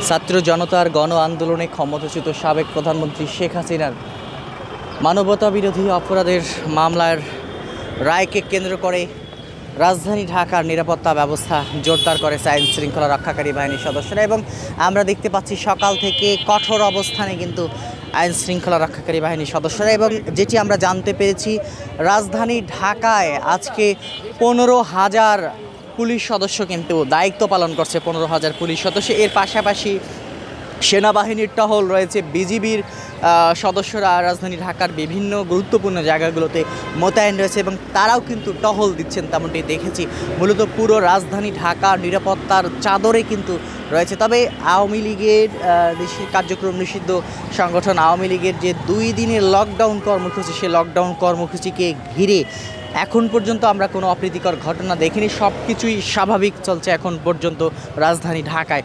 ছাত্র জনতার গণ আন্দোলনে ক্ষমতাচ্যুত সাবেক প্রধানমন্ত্রী শেখ হাসিনার মানবতা বিরোধী অপরাধের মামলার রায়কে কেন্দ্র করে রাজধানী ঢাকার নিরাপত্তা ব্যবস্থা জোরদার করেছে আইন শৃঙ্খলা রক্ষাকারী বাহিনীর সদস্যরা। এবং আমরা দেখতে পাচ্ছি সকাল থেকে কঠোর অবস্থানে কিন্তু আইন শৃঙ্খলা রক্ষাকারী বাহিনীর সদস্যরা। এবং যেটি আমরা জানতে পেরেছি, রাজধানী ঢাকায় আজকে 15,000 পুলিশ সদস্য কিন্তু দায়িত্ব পালন করছে, 15,000 পুলিশ সদস্য। এর পাশাপাশি সেনাবাহিনীর টহল রয়েছে, বিজিবির সদস্যরা রাজধানী ঢাকার বিভিন্ন গুরুত্বপূর্ণ জায়গাগুলোতে মোতায়েন রয়েছে এবং তারাও কিন্তু টহল দিচ্ছেন, তেমনটি দেখেছি। মূলত পুরো রাজধানী ঢাকার নিরাপত্তার চাদরে কিন্তু রয়েছে। তবে আওয়ামী লীগের কার্যক্রম নিষিদ্ধ সংগঠন আওয়ামী লীগের যে 2 দিনের লকডাউন কর্মসূচি, সেই লকডাউন কর্মসূচিকে ঘিরে এখন পর্যন্ত আমরা কোনো অপ্রীতিকর ঘটনা দেখিনি। সব কিছুই স্বাভাবিক চলছে এখন পর্যন্ত রাজধানী ঢাকায়।